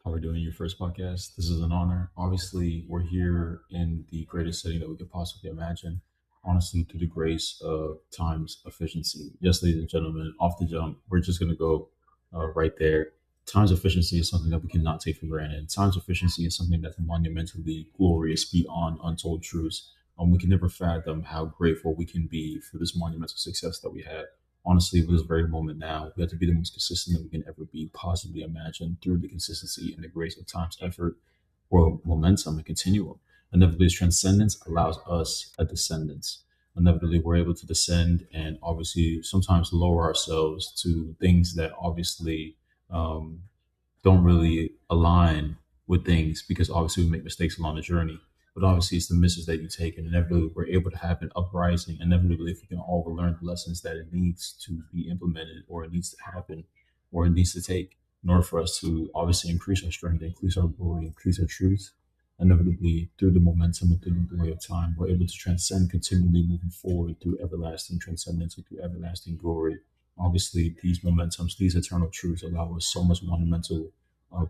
how we're doing your first podcast. This is an honor. Obviously, we're here in the greatest setting that we could possibly imagine. Honestly, through the grace of time's efficiency. Yes, ladies and gentlemen, off the jump, we're just going to go right there. Time's efficiency is something that we cannot take for granted. Time's efficiency is something that's monumentally glorious beyond untold truths. We can never fathom how grateful we can be for this monumental success that we had. Honestly, for this very moment now, we have to be the most consistent that we can ever be, possibly imagine, through the consistency and the grace of time's effort or momentum and continuum. Inevitably, transcendence allows us a descendance. Inevitably, we're able to descend and obviously sometimes lower ourselves to things that obviously um, don't really align with things because obviously we make mistakes along the journey. But obviously, it's the misses that you take, and inevitably, we're able to have an uprising. Inevitably, if we can all learn the lessons that it needs to be implemented, or it needs to happen, or it needs to take, in order for us to obviously increase our strength, increase our glory, increase our truth, inevitably, through the momentum and through the glory of time, we're able to transcend continually moving forward through everlasting transcendence and through everlasting glory. Obviously, these momentums, these eternal truths allow us so much monumental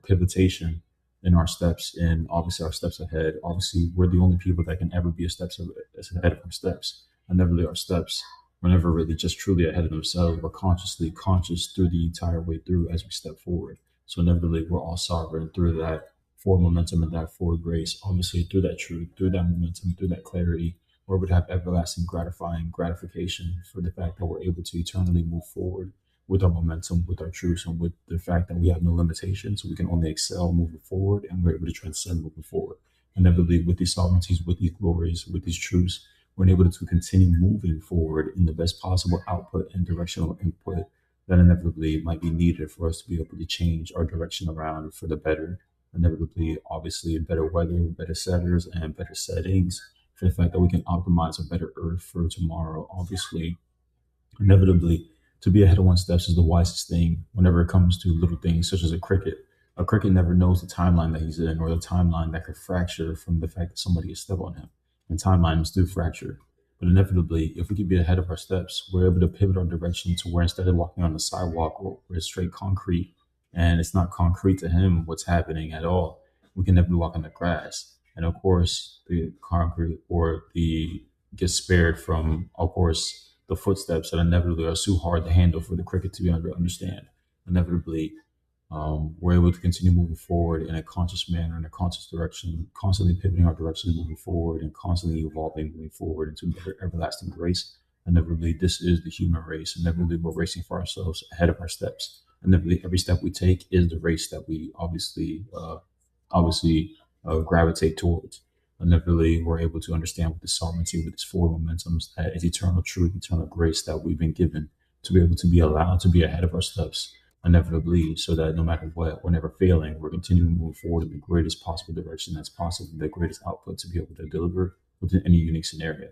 pivotation in our steps and obviously our steps ahead. Obviously, we're the only people that can ever be a steps ahead of our steps. And never really our steps were never really just truly ahead of themselves. We're consciously conscious through the entire way through as we step forward. So inevitably we're all sovereign through that forward momentum and that forward grace. Obviously through that truth, through that momentum, through that clarity, where we'd have everlasting gratifying gratification for the fact that we're able to eternally move forward with our momentum, with our truths, and with the fact that we have no limitations. We can only excel moving forward, and we're able to transcend moving forward. Inevitably, with these sovereignties, with these glories, with these truths, we're able to continue moving forward in the best possible output and directional input that inevitably might be needed for us to be able to change our direction around for the better. Inevitably, obviously, better weather, better setters, and better settings for the fact that we can optimize a better earth for tomorrow. Obviously, inevitably, to be ahead of one's steps is the wisest thing whenever it comes to little things such as a cricket. A cricket never knows the timeline that he's in or the timeline that could fracture from the fact that somebody has stepped on him. And timelines do fracture. But inevitably, if we could be ahead of our steps, we're able to pivot our direction to where instead of walking on the sidewalk or where it's straight concrete and it's not concrete to him what's happening at all, we can never walk on the grass. And of course, the concrete or the gets spared from, of course, the footsteps that inevitably are too hard to handle for the cricket to be able to understand. Inevitably, we're able to continue moving forward in a conscious manner, in a conscious direction, constantly pivoting our direction moving forward and constantly evolving moving forward into everlasting grace. Inevitably, this is the human race. Inevitably, we're racing for ourselves ahead of our steps. Inevitably, every step we take is the race that we obviously gravitate towards. Inevitably, we're able to understand with the sovereignty, with this forward momentums, that is eternal truth, eternal grace that we've been given to be able to be allowed to be ahead of our steps inevitably, so that no matter what, we're never failing. We're continuing to move forward in the greatest possible direction that's possible, the greatest output to be able to deliver within any unique scenario.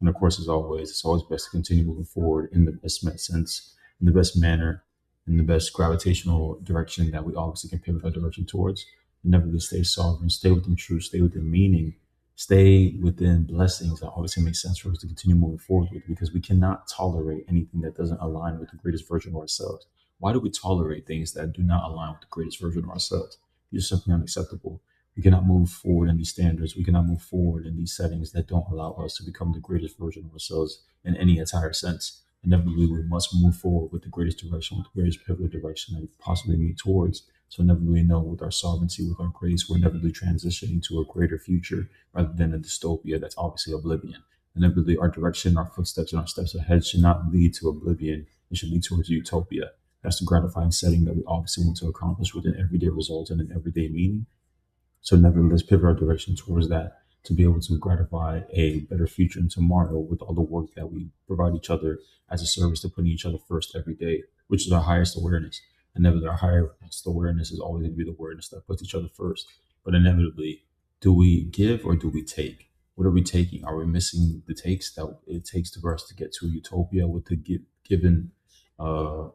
And of course, as always, it's always best to continue moving forward in the best sense, in the best manner, in the best gravitational direction that we obviously can pivot our direction towards. Inevitably, stay sovereign, stay within truth, stay within meaning, stay within blessings that obviously make sense for us to continue moving forward with because we cannot tolerate anything that doesn't align with the greatest version of ourselves. Why do we tolerate things that do not align with the greatest version of ourselves? These are simply unacceptable. We cannot move forward in these standards. We cannot move forward in these settings that don't allow us to become the greatest version of ourselves in any entire sense. Inevitably, we must move forward with the greatest direction, with the greatest pivotal direction that we possibly meet towards. So inevitably know with our sovereignty, with our grace, we're inevitably transitioning to a greater future rather than a dystopia that's obviously oblivion. Inevitably, our direction, our footsteps, and our steps ahead should not lead to oblivion. It should lead towards utopia. That's the gratifying setting that we obviously want to accomplish with an everyday result and an everyday meaning. So nevertheless, pivot our direction towards that to be able to gratify a better future and tomorrow with all the work that we provide each other as a service to putting each other first every day, which is our highest awareness. And nevertheless, our highest awareness is always going to be the awareness that puts each other first. But inevitably, do we give or do we take? What are we taking? Are we missing the takes that it takes for us to get to a utopia with the given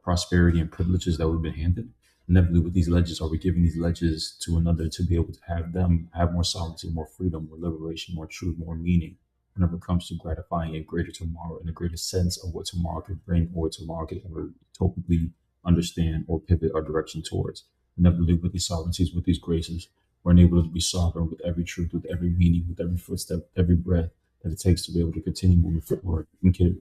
prosperity and privileges that we've been handed? Inevitably, with these ledges, are we giving these ledges to another to be able to have them have more sovereignty, more freedom, more liberation, more truth, more meaning whenever it comes to gratifying a greater tomorrow and a greater sense of what tomorrow could bring or what tomorrow could ever utopically understand or pivot our direction towards? Inevitably, with these sovereignties, with these graces, we're enabled to be sovereign with every truth, with every meaning, with every footstep, every breath that it takes to be able to continue moving forward. We can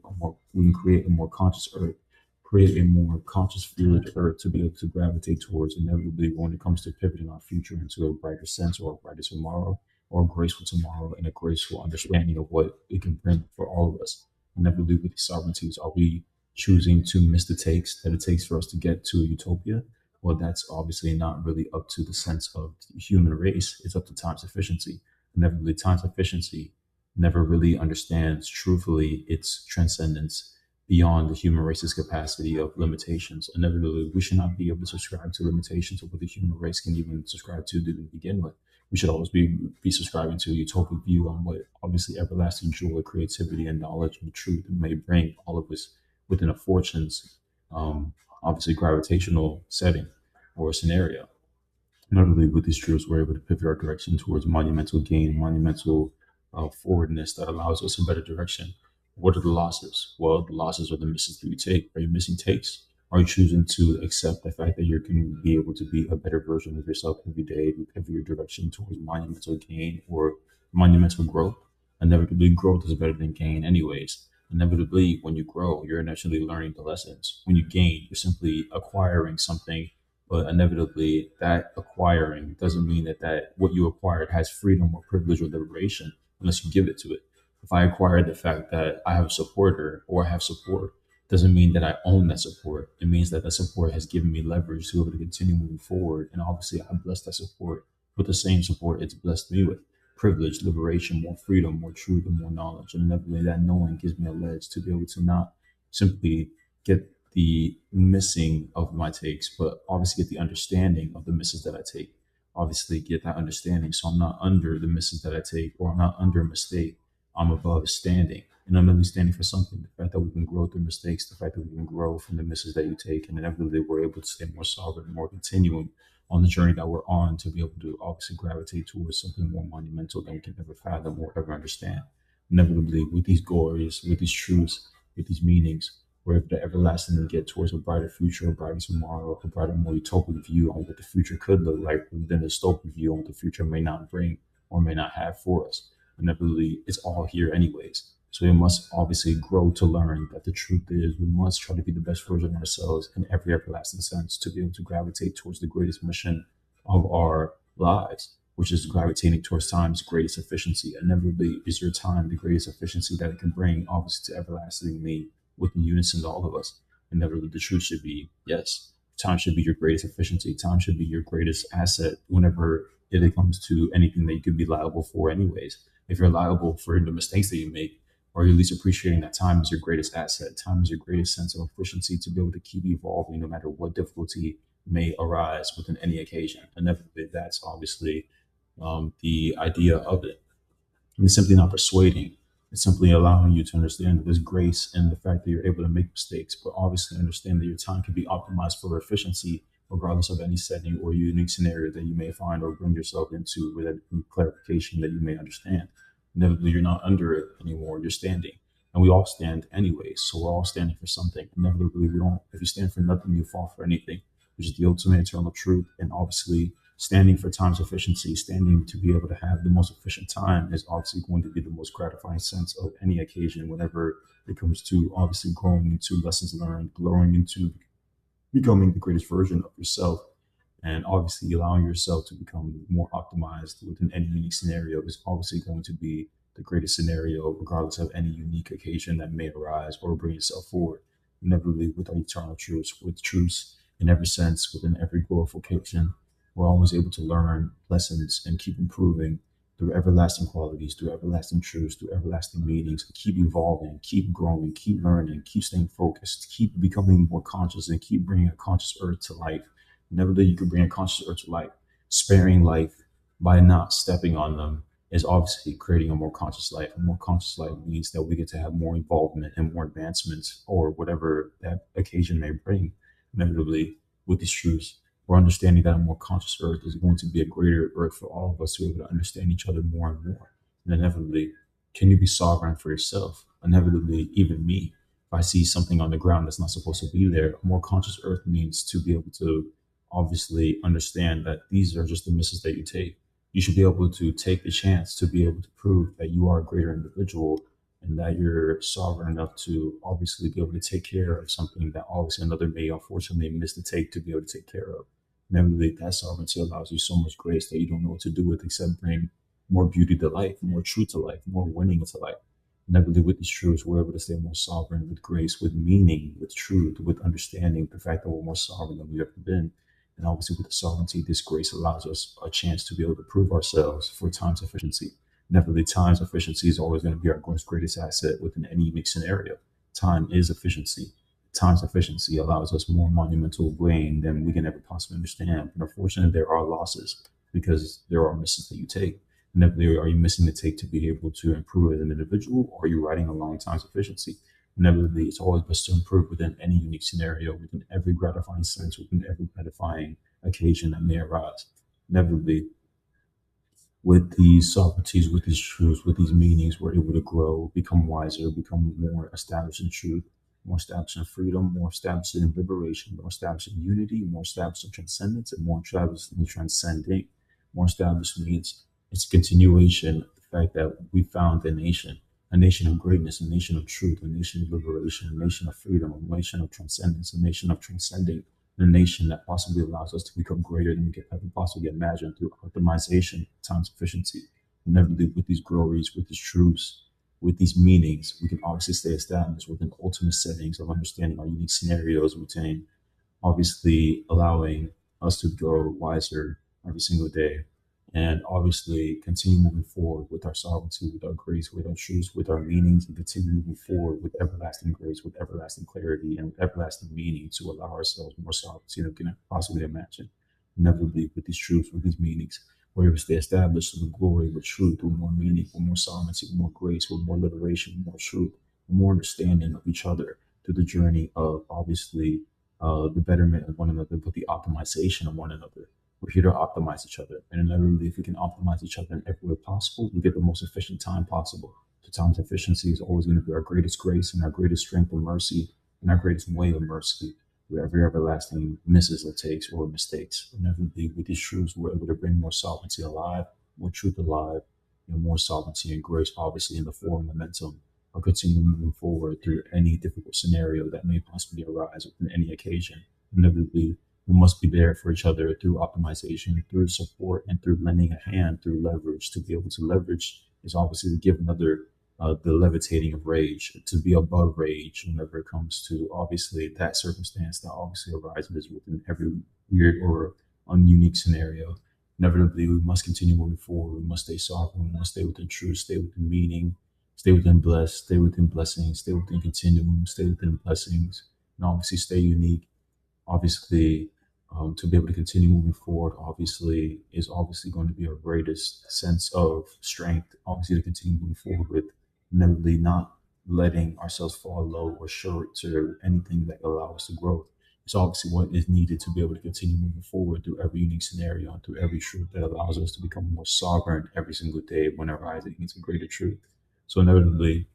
create a more conscious earth, create a more conscious fluid earth to be able to gravitate towards. Inevitably, when it comes to pivoting our future into a brighter sense or a brighter tomorrow or a graceful tomorrow and a graceful understanding of what it can bring for all of us. Inevitably, with these sovereignties, are we choosing to miss the takes that it takes for us to get to a utopia? Well, that's obviously not really up to the sense of the human race. It's up to time's efficiency. Inevitably, time's efficiency never really understands truthfully its transcendence beyond the human race's capacity of limitations. Inevitably, we should not be able to subscribe to limitations of what the human race can even subscribe to begin with. We should always be subscribing to a utopic view on what obviously everlasting joy, creativity, and knowledge and truth may bring all of us within a fortune's obviously gravitational setting or scenario. Notably, with these truths, we're able to pivot our direction towards monumental gain, monumental forwardness that allows us a better direction. What are the losses? Well, the losses are the misses that you take. Are you missing takes? Are you choosing to accept the fact that you can be able to be a better version of yourself every day, to pivot your direction towards monumental gain or monumental growth? Inevitably, growth is better than gain, anyways. Inevitably, when you grow, you're initially learning the lessons. When you gain, you're simply acquiring something, but inevitably that acquiring doesn't mean that what you acquired has freedom or privilege or liberation unless you give it to it. If I acquire the fact that I have a supporter or I have support, doesn't mean that I own that support. It means that that support has given me leverage to be able to continue moving forward. And obviously I bless that support with the same support it's blessed me with. Privilege, liberation, more freedom, more truth, and more knowledge. And inevitably that knowing gives me a ledge to be able to not simply get the missing of my takes, but obviously get the understanding of the misses that I take. Obviously get that understanding. So I'm not under the misses that I take, or I'm not under a mistake. I'm above standing. And I'm only standing for something. The fact that we can grow through mistakes, the fact that we can grow from the misses that you take, and inevitably we're able to stay more sovereign, more continuing on the journey that we're on to be able to obviously gravitate towards something more monumental than we can ever fathom or ever understand. Inevitably, with these glories, with these truths, with these meanings, we're able to everlastingly get towards a brighter future, a brighter tomorrow, a brighter, more utopic view on what the future could look like, than a dystopic view on what the future may not bring or may not have for us. Inevitably, it's all here anyways. So we must obviously grow to learn that the truth is we must try to be the best version of ourselves in every everlasting sense to be able to gravitate towards the greatest mission of our lives, which is gravitating towards time's greatest efficiency. Inevitably, is your time the greatest efficiency that it can bring, obviously, to everlastingly within unison to all of us. Inevitably, the truth should be yes, time should be your greatest efficiency. Time should be your greatest asset whenever it comes to anything that you could be liable for, anyways. If you're liable for the mistakes that you make, or you're at least appreciating that time is your greatest asset, time is your greatest sense of efficiency to be able to keep evolving no matter what difficulty may arise within any occasion. Inevitably, that's obviously the idea of it. And it's simply not persuading. It's simply allowing you to understand that there's grace in the fact that you're able to make mistakes, but obviously understand that your time can be optimized for efficiency, regardless of any setting or unique scenario that you may find or bring yourself into with that clarification that you may understand. Inevitably, you're not under it anymore. You're standing. And we all stand anyways. So we're all standing for something. Inevitably, we don't, if you stand for nothing, you fall for anything, which is the ultimate eternal truth. And obviously, standing for time's efficiency, standing to be able to have the most efficient time is obviously going to be the most gratifying sense of any occasion whenever it comes to obviously growing into lessons learned, growing into becoming the greatest version of yourself, and obviously allowing yourself to become more optimized within any unique scenario is obviously going to be the greatest scenario, regardless of any unique occasion that may arise or bring yourself forward. Inevitably, with our eternal truths, with truths in every sense, within every glorification, we're always able to learn lessons and keep improving through everlasting qualities, through everlasting truths, through everlasting meanings, keep evolving, keep growing, keep learning, keep staying focused, keep becoming more conscious, and keep bringing a conscious earth to life. Never that you can bring a conscious earth to life. Sparing life by not stepping on them is obviously creating a more conscious life. A more conscious life means that we get to have more involvement and more advancements or whatever that occasion may bring. Inevitably, with these truths, we're understanding that a more conscious earth is going to be a greater earth for all of us to be able to understand each other more and more. And inevitably, can you be sovereign for yourself? Inevitably, even me, if I see something on the ground that's not supposed to be there, a more conscious earth means to be able to obviously understand that these are just the misses that you take. You should be able to take the chance to be able to prove that you are a greater individual and that you're sovereign enough to obviously be able to take care of something that obviously another may unfortunately miss to take to be able to take care of. Nevertheless, that sovereignty allows you so much grace that you don't know what to do with except bring more beauty to life, more truth to life, more winning into life. Nevertheless, with these truths, we're able to stay more sovereign with grace, with meaning, with truth, with understanding the fact that we're more sovereign than we've ever been. And obviously, with the sovereignty, this grace allows us a chance to be able to prove ourselves for time's efficiency. Nevertheless, time's efficiency is always going to be our greatest asset within any unique scenario. Time is efficiency. Time's efficiency allows us more monumental gain than we can ever possibly understand. But unfortunately, there are losses because there are misses that you take. Nevertheless, are you missing the take to be able to improve as an individual, or are you riding along time's efficiency? Nevertheless, it's always best to improve within any unique scenario, within every gratifying sense, within every gratifying occasion that may arise. Nevertheless, with these Socrates, with these truths, with these meanings, we're able to grow, become wiser, become more established in truth, more established in freedom, more established in liberation, more established in unity, more established in transcendence, and more established in transcending. More established means it's a continuation of the fact that we found a nation of greatness, a nation of truth, a nation of liberation, a nation of freedom, a nation of transcendence, a nation of transcending, a nation that possibly allows us to become greater than we could ever possibly imagine through optimization, time efficiency. And nevertheless, with these glories, with these truths, with these meanings, we can obviously stay established within ultimate settings of understanding our unique scenarios within obviously allowing us to grow wiser every single day and obviously continue moving forward with our sovereignty, with our grace, with our truths, with our meanings, and continue moving forward with everlasting grace, with everlasting clarity, and everlasting meaning to allow ourselves more sovereignty than we can possibly imagine. Never believe with these truths, with these meanings, we're able to stay established with glory, with truth, with more meaning, with more sovereignty, with more grace, with more liberation, with more truth, with more understanding of each other through the journey of obviously the betterment of one another, but the optimization of one another. We're here to optimize each other. And inevitably, if we can optimize each other in every way possible, we get the most efficient time possible. So time's efficiency is always going to be our greatest grace and our greatest strength and mercy and our greatest way of mercy through every everlasting misses it takes or mistakes. Inevitably, with these truths, we're able to bring more sovereignty alive, more truth alive, and more sovereignty and grace, obviously, in the form momentum or continue moving forward through any difficult scenario that may possibly arise within any occasion. Inevitably, we must be there for each other through optimization, through support, and through lending a hand, through leverage. To be able to leverage is obviously to give another the levitating of rage, to be above rage whenever it comes to obviously that circumstance that obviously arises within every weird or ununique scenario. Nevertheless, we must continue moving forward. We must stay sovereign. We must stay within truth, stay within meaning, stay within blessed, stay within blessings, stay within continuum, stay within blessings, and obviously stay unique. Obviously, to be able to continue moving forward, obviously, is obviously going to be our greatest sense of strength, obviously, to continue moving forward with, nevertheless, not letting ourselves fall low or short to anything that allows us to grow. It's obviously what is needed to be able to continue moving forward through every unique scenario and through every truth that allows us to become more sovereign every single day when arising into greater truth. So, inevitably,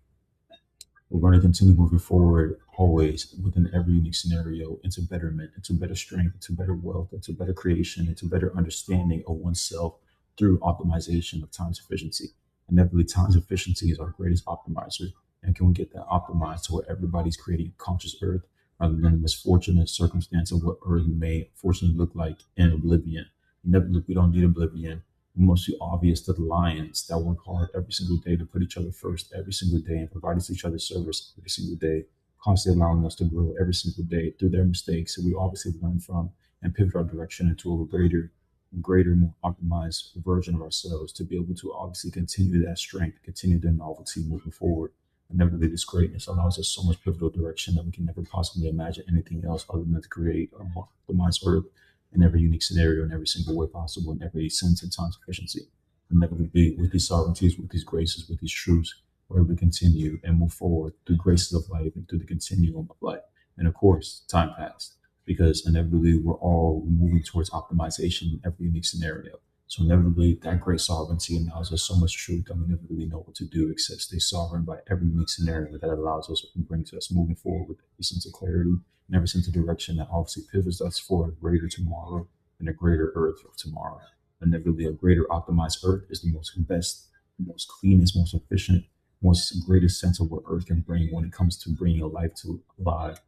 we're going to continue moving forward always within every unique scenario into betterment, into better strength, into better wealth, into better creation, into better understanding of oneself through optimization of time's efficiency. Inevitably, time's efficiency is our greatest optimizer. And can we get that optimized to where everybody's creating a conscious earth rather than the misfortunate circumstance of what earth may fortunately look like in oblivion? Inevitably, we don't need oblivion. It must be obvious to the lions that work hard every single day to put each other first every single day and provide each other service every single day, constantly allowing us to grow every single day through their mistakes that we obviously learn from and pivot our direction into a greater, more optimized version of ourselves to be able to obviously continue that strength, continue the novelty moving forward. And nevertheless, this greatness allows us so much pivotal direction that we can never possibly imagine anything else other than to create a more optimized earth in every unique scenario, in every single way possible, in every sense and time sufficiency. And never be with these sovereignties, with these graces, with these truths, where we continue and move forward through graces of life and through the continuum of life. And of course, time passed because inevitably we're all moving towards optimization in every unique scenario. So inevitably, that great sovereignty allows us so much truth that we never really know what to do except stay sovereign by every unique scenario that allows us and brings us moving forward with a sense of clarity and every sense of direction that obviously pivots us for a greater tomorrow and a greater earth of tomorrow. Inevitably, a greater optimized earth is the most best, most cleanest, most efficient, most greatest sense of what earth can bring when it comes to bringing a life to life.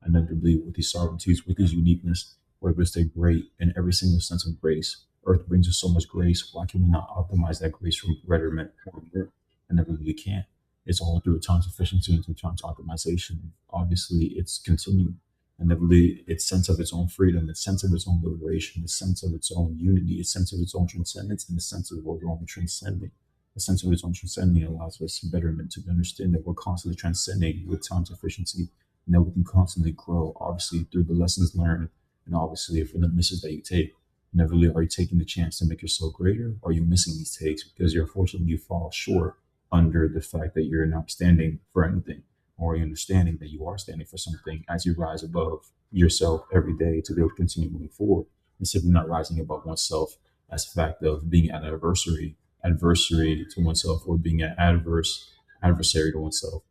Inevitably, with these sovereignties, with these uniqueness, we're able to stay great in every single sense of grace. Earth brings us so much grace. Why can we not optimize that grace for betterment on Earth? Inevitably, we can't. It's all through times efficiency and through times optimization. Obviously, it's continuing. Inevitably, its sense of its own freedom, its sense of its own liberation, its sense of its own unity, its sense of its own transcendence, and the sense of its own transcending. The sense of its own transcending allows us betterment to understand that we're constantly transcending with time's efficiency and that we can constantly grow, obviously, through the lessons learned and obviously for the misses that you take. Never really are you taking the chance to make yourself greater, or are you missing these takes because you're unfortunately you fall short under the fact that you're not standing for anything, or you're understanding that you are standing for something as you rise above yourself every day to be able to continue moving forward and simply not rising above oneself as a fact of being an adversary to oneself or being an adversary to oneself.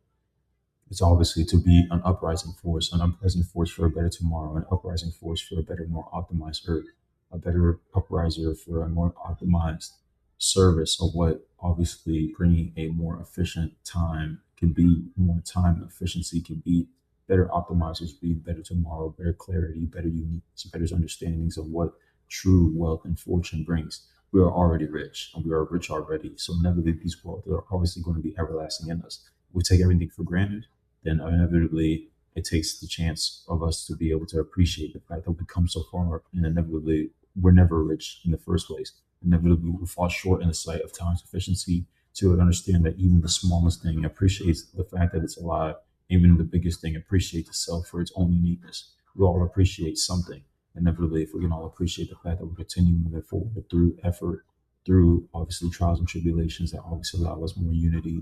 It's obviously to be an uprising force for a better tomorrow, an uprising force for a better, more optimized earth, a better upriser for a more optimized service of what obviously bringing a more efficient time can be, more time efficiency can be, better optimizers be, better tomorrow, better clarity, better uniqueness, better understandings of what true wealth and fortune brings. We are already rich and we are rich already. So inevitably these wealth are obviously going to be everlasting in us. We take everything for granted, then inevitably it takes the chance of us to be able to appreciate the fact that we come so far and inevitably we're never rich in the first place. Inevitably we fall short in the sight of time sufficiency to understand that even the smallest thing appreciates the fact that it's alive. Even the biggest thing appreciates itself for its own uniqueness. We all appreciate something. Inevitably, if we can all appreciate the fact that we continue moving forward through effort, through obviously trials and tribulations that obviously allow us more unity,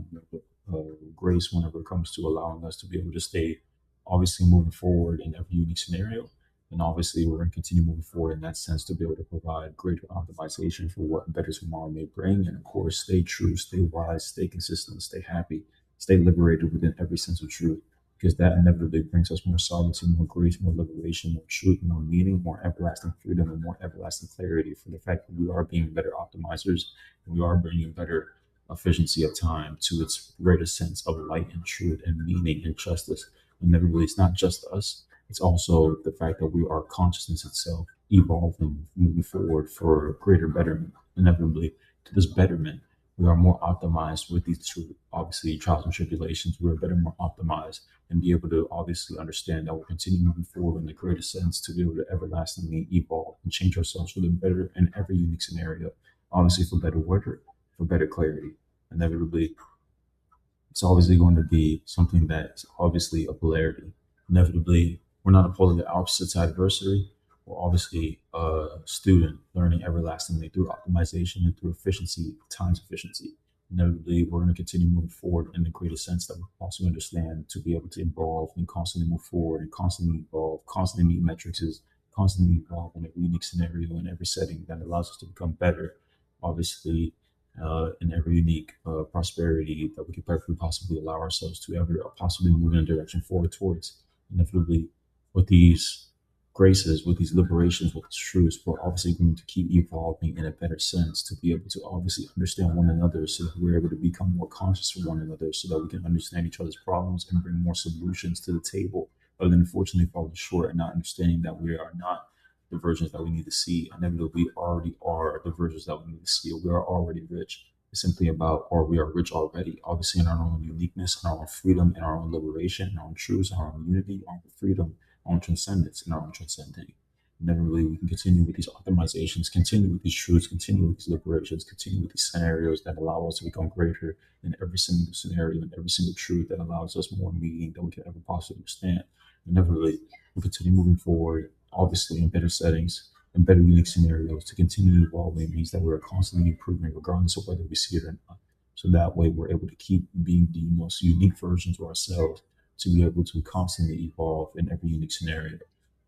grace whenever it comes to allowing us to be able to stay obviously moving forward in every unique scenario. And obviously, we're going to continue moving forward in that sense to be able to provide greater optimization for what better tomorrow may bring. And of course, stay true, stay wise, stay consistent, stay happy, stay liberated within every sense of truth. Because that inevitably brings us more sovereignty, more grace, more liberation, more truth, more meaning, more everlasting freedom, and more everlasting clarity for the fact that we are being better optimizers and we are bringing better efficiency of time to its greatest sense of light and truth and meaning and justice. And inevitably, it's not just us, it's also the fact that we are consciousness itself evolving, moving forward for greater betterment. Inevitably, to this betterment, we are more optimized with these two, obviously, trials and tribulations. We are better, more optimized, and be able to obviously understand that we'll continue moving forward in the greatest sense to be able to everlastingly evolve and change ourselves for the better in every unique scenario. Obviously, for better weather, for better clarity. Inevitably, it's obviously going to be something that's obviously a polarity. Inevitably, we're not a polar opposites adversary. We're obviously a student learning everlastingly through optimization and through efficiency, times efficiency. Inevitably, we're going to continue moving forward in the greatest sense that we also understand to be able to evolve and constantly move forward and constantly evolve, constantly meet metrics, constantly evolve in every unique scenario in every setting that allows us to become better. Obviously, in every unique prosperity that we could perfectly possibly allow ourselves to ever possibly move in a direction forward towards. Inevitably, with these graces, with these liberations, with these truths, we're obviously going to keep evolving in a better sense to be able to obviously understand one another so that we're able to become more conscious of one another so that we can understand each other's problems and bring more solutions to the table rather than unfortunately falling short and not understanding that we are not the versions that we need to see. And then we already are the versions that we need to see. We are already rich. It's simply about, or we are rich already, obviously in our own uniqueness, in our own freedom, in our own liberation, in our own truths, in our own unity, our own freedom, our own transcendence, and our own transcending. And then really we can continue with these optimizations, continue with these truths, continue with these liberations, continue with these scenarios that allow us to become greater in every single scenario and every single truth that allows us more meaning than we could ever possibly understand. And never really we continue moving forward, obviously in better settings and better unique scenarios to continue evolving means that we're constantly improving regardless of whether we see it or not. So that way we're able to keep being the most unique versions of ourselves to be able to constantly evolve in every unique scenario.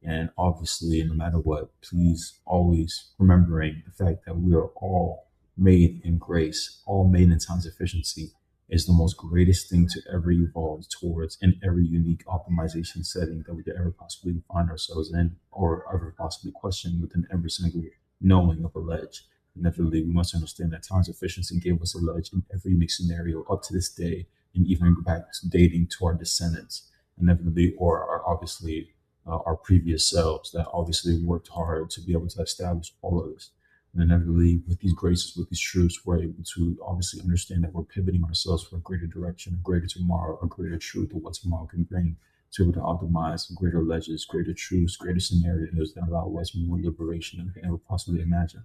And obviously, no matter what, please always remembering the fact that we are all made in grace, all made in times efficiency is the most greatest thing to ever evolve towards in every unique optimization setting that we could ever possibly find ourselves in or ever possibly question within every single knowing of a ledge. Inevitably, we must understand that times efficiency gave us a ledge in every unique scenario up to this day, and even back dating to our descendants, inevitably, or our obviously our previous selves that obviously worked hard to be able to establish all of this. And inevitably, with these graces, with these truths, we're able to obviously understand that we're pivoting ourselves for a greater direction, a greater tomorrow, a greater truth of what tomorrow can bring, to be able to optimize greater ledges, greater truths, greater scenarios that allow us more liberation than we can ever possibly imagine.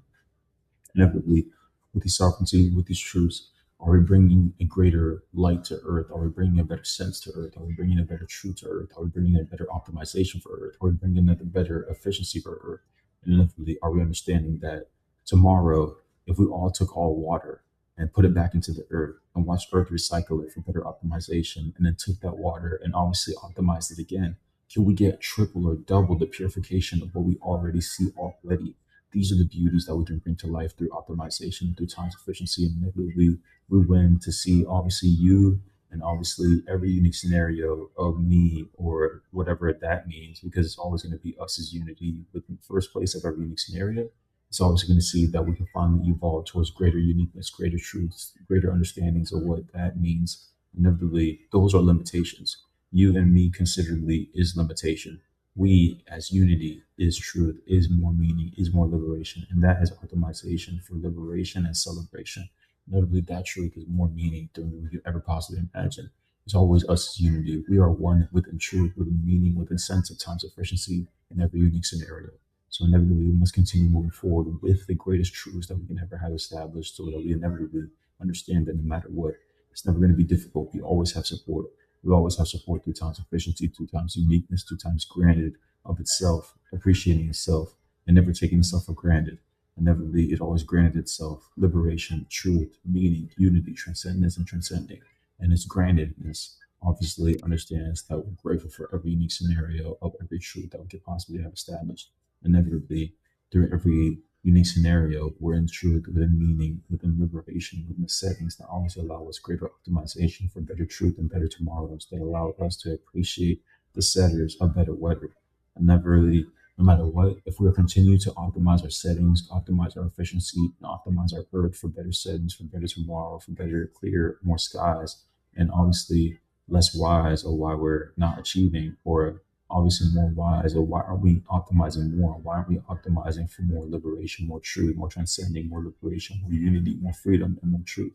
Inevitably, with these sovereignty, with these truths, are we bringing a greater light to earth? Are we bringing a better sense to earth? Are we bringing a better truth to earth? Are we bringing a better optimization for earth? Are we bringing a better efficiency for earth? And inevitably, are we understanding that tomorrow, if we all took all water and put it back into the earth and watched earth recycle it for better optimization, and then took that water and obviously optimized it again, can we get triple or double the purification of what we already see already? These are the beauties that we can bring to life through optimization, through time efficiency, and maybe we win to see obviously you and obviously every unique scenario of me or whatever that means, because it's always going to be us as unity within the first place of every unique scenario. It's always going to see that we can finally evolve towards greater uniqueness, greater truths, greater understandings of what that means. Inevitably, those are limitations. You and me considerably is limitation. We as unity is truth, is more meaning, is more liberation, and that is optimization for liberation and celebration. Notably, that truth is more meaning than we could ever possibly imagine. It's always us as unity. We are one within truth, within meaning, within sense of time's efficiency in every unique scenario. So inevitably, we must continue moving forward with the greatest truths that we can ever have established, so that we inevitably understand that no matter what, it's never going to be difficult. We always have support. We always have support through times efficiency, through times uniqueness, through times granted of itself, appreciating itself, and never taking itself for granted. Inevitably, it always granted itself liberation, truth, meaning, unity, transcendence, and transcending. And its grantedness obviously understands that we're grateful for every unique scenario of every truth that we could possibly have established. Inevitably, through every unique scenario, we're in truth, within meaning, within liberation, within the settings that always allow us greater optimization for better truth and better tomorrows that allow us to appreciate the setters of better weather. And never really, no matter what, if we continue to optimize our settings, optimize our efficiency, and optimize our earth for better settings, for better tomorrow, for better, clear, more skies, and obviously less wise of why we're not achieving, or obviously more wise of why are we optimizing more? Why aren't we optimizing for more liberation, more truth, more transcending, more liberation, more unity, more freedom, and more truth?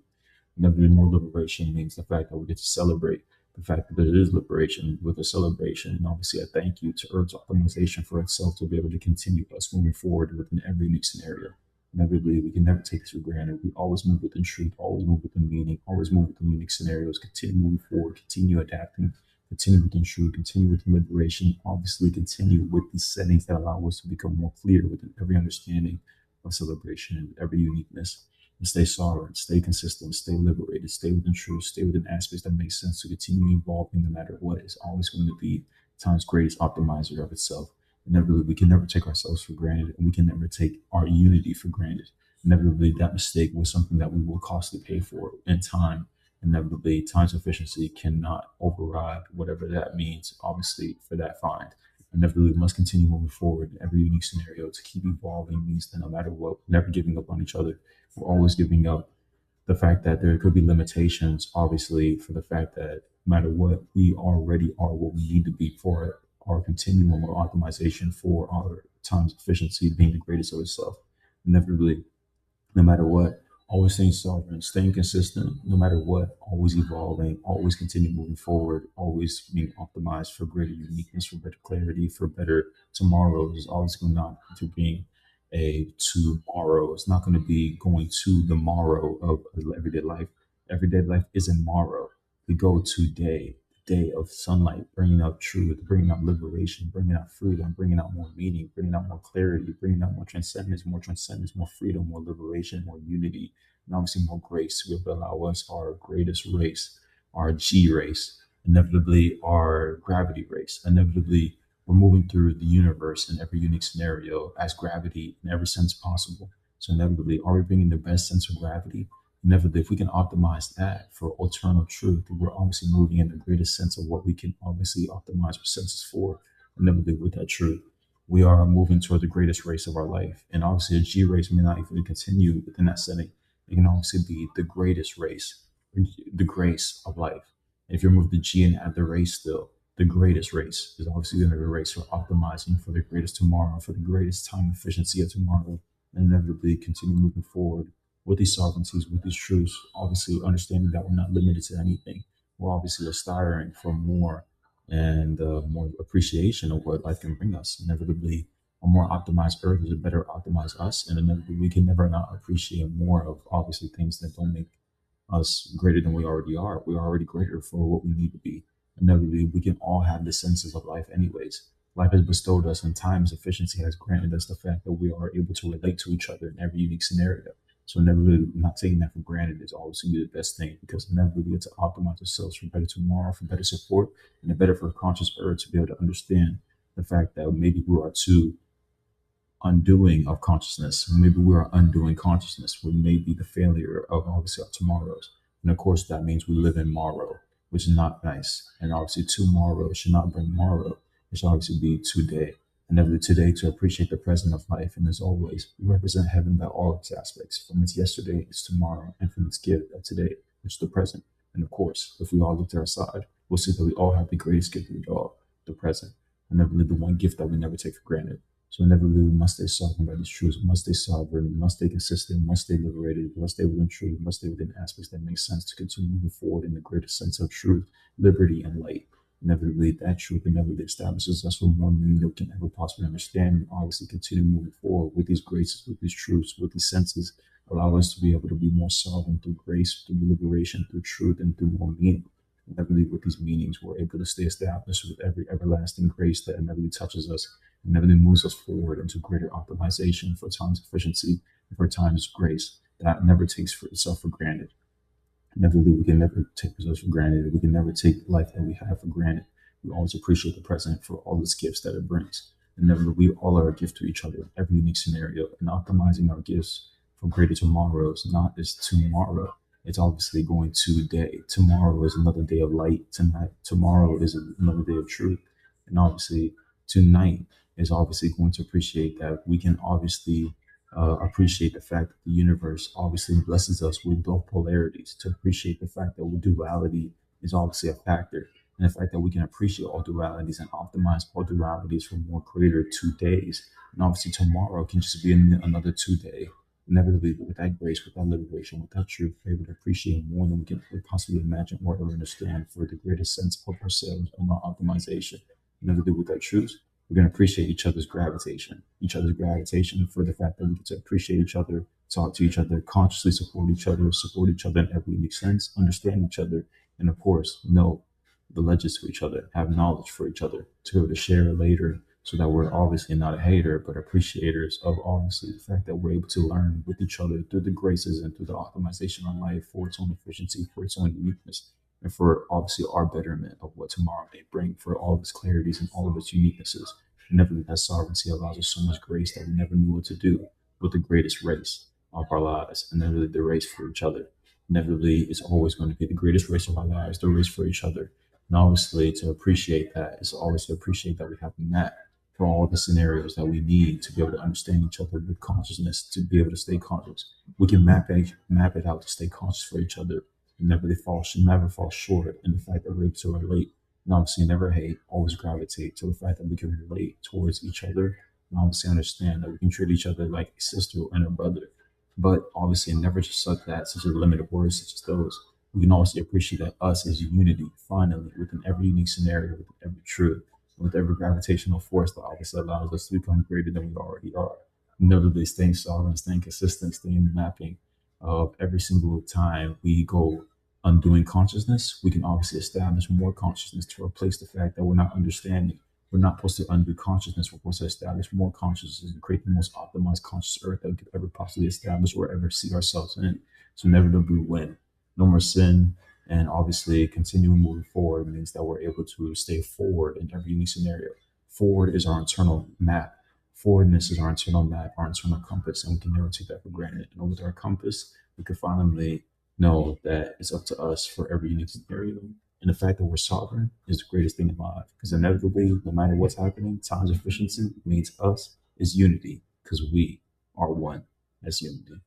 Never more liberation means the fact that we get to celebrate the fact that there is liberation with a celebration. And obviously, a thank you to Earth's optimization for itself to be able to continue us moving forward within every unique scenario. Inevitably, we can never take this for granted. We always move within truth, always move within meaning, always move within unique scenarios, continue moving forward, continue adapting, continue within truth, continue within liberation, obviously continue with these settings that allow us to become more clear within every understanding of celebration and every uniqueness, and stay sovereign, stay consistent, stay liberated, stay within truth, stay within aspects that make sense to continue evolving no matter what. Is always going to be time's greatest optimizer of itself. Inevitably, we can never take ourselves for granted, and we can never take our unity for granted. Inevitably, that mistake was something that we will costly pay for in time. Inevitably, time's efficiency cannot override whatever that means, obviously, for that find. Inevitably, we must continue moving forward in every unique scenario to keep evolving means that no matter what, never giving up on each other. We're always giving up the fact that there could be limitations, obviously, for the fact that no matter what, we already are what we need to be for our continuum of optimization for our time's efficiency being the greatest of itself. Inevitably, no matter what, always staying sovereign, staying consistent, no matter what, always evolving, always continue moving forward, always being optimized for greater uniqueness, for better clarity, for better tomorrows is always going not to being a tomorrow. It's not going to be going to the morrow of everyday life. Everyday life isn't morrow. We go to day, day of sunlight, bringing out truth, bringing out liberation, bringing out freedom, bringing out more meaning, bringing out more clarity, bringing out more transcendence, more freedom, more liberation, more unity, and obviously more grace to be able to allow us our greatest race, our G race, inevitably our gravity race, inevitably we're moving through the universe in every unique scenario as gravity in every sense possible. So inevitably, are we bringing the best sense of gravity? Inevitably, if we can optimize that for eternal truth, we're obviously moving in the greatest sense of what we can obviously optimize our senses for. Inevitably, with that truth, we are moving toward the greatest race of our life. And obviously, a G race may not even continue within that setting. It can obviously be the greatest race, the grace of life. And if you remove the G and add the race still, the greatest race is obviously going to be a race for optimizing for the greatest tomorrow, for the greatest time efficiency of tomorrow, and inevitably continue moving forward with these sovereignties, with these truths, obviously understanding that we're not limited to anything. We're obviously aspiring for more and more appreciation of what life can bring us. Inevitably, a more optimized earth is a better optimized us, and inevitably we can never not appreciate more of obviously things that don't make us greater than we already are. We're already greater for what we need to be. Inevitably, we can all have the senses of life anyways. Life has bestowed us and time's efficiency has granted us the fact that we are able to relate to each other in every unique scenario. So inevitably, not taking that for granted is always going to be the best thing because inevitably we get to optimize ourselves for better tomorrow, for better support, and a better for a conscious earth to be able to understand the fact that maybe we are too undoing of consciousness. Maybe we are undoing consciousness. We may be the failure of obviously our tomorrows. And of course, that means we live in morrow, which is not nice. And obviously, tomorrow should not bring morrow. It should obviously be today. And every today to appreciate the present of life. And as always, we represent heaven by all its aspects, from its yesterday, its tomorrow, and from its gift of today, which is the present. And of course, if we all look to our side, we'll see that we all have the greatest gift of it all, the present. And never the one gift that we never take for granted. So inevitably, we must stay sovereign by these truths. We must stay sovereign. We must stay consistent. We must stay liberated. We must stay within truth. We must stay within aspects that make sense to continue moving forward in the greatest sense of truth, liberty, and light. Inevitably, that truth inevitably establishes us with more meaning than we can ever possibly understand. And obviously, continue moving forward with these graces, with these truths, with these senses, allow us to be able to be more sovereign through grace, through liberation, through truth, and through more meaning. And I believe with these meanings, we're able to stay established with every everlasting grace that inevitably touches us and inevitably moves us forward into greater optimization for time's efficiency and for time's grace that never takes for itself for granted. Inevitably, we can never take ourselves for granted. We can never take life that we have for granted. We always appreciate the present for all its gifts that it brings. And inevitably, we all are a gift to each other in every unique scenario. And optimizing our gifts for greater tomorrows, not is tomorrow. It's obviously going to today. Tomorrow is another day of light. Tonight, tomorrow is another day of truth. And obviously, tonight is obviously going to appreciate that we can obviously appreciate the fact that the universe obviously blesses us with both polarities, to appreciate the fact that duality is obviously a factor, and the fact that we can appreciate all dualities and optimize all dualities for more greater 2 days. And obviously, tomorrow can just be another 2 day. Inevitably, with that grace, with that liberation, with that truth, we're able to appreciate more than we can possibly imagine or ever understand for the greatest sense of ourselves and our optimization. Inevitably, with that truth, we're going to appreciate each other's gravitation for the fact that we get to appreciate each other, talk to each other, consciously support each other in every unique sense, understand each other, and of course, know the ledges to each other, have knowledge for each other to be able to share later so that we're obviously not a hater, but appreciators of obviously the fact that we're able to learn with each other through the graces and through the optimization of life for its own efficiency, for its own uniqueness, and for obviously our betterment of what tomorrow may bring for all of its clarities and all of its uniquenesses. Inevitably, that sovereignty allows us so much grace that we never knew what to do with the greatest race of our lives, and inevitably the race for each other. Inevitably, it's always going to be the greatest race of our lives, the race for each other. And obviously, to appreciate that is always to appreciate that we have met for all the scenarios that we need to be able to understand each other with consciousness, to be able to stay conscious. We can map it out to stay conscious for each other. Never fall short in the fact that we're able to relate. And obviously never hate, always gravitate to the fact that we can relate towards each other. And obviously understand that we can treat each other like a sister and a brother. But obviously never just such a limited words such as those. We can also appreciate that us as unity, finally, within every unique scenario, within every truth, with every gravitational force that obviously allows us to become greater than we already are. Inevitably staying sovereign, staying consistent, staying mapping of every single time we go undoing consciousness, we can obviously establish more consciousness to replace the fact that we're not understanding. We're not supposed to undo consciousness. We're supposed to establish more consciousness and create the most optimized conscious earth that we could ever possibly establish or ever see ourselves in. So inevitably win. No more sin. And obviously continuing moving forward means that we're able to stay forward in every unique scenario. Forward is our internal map. Forwardness is our internal map, our internal compass, and we can never take that for granted. And with our compass, we can finally know that it's up to us for every unique scenario. And the fact that we're sovereign is the greatest thing in life. Because inevitably, no matter what's happening, time's efficiency means us is unity because we are one as unity.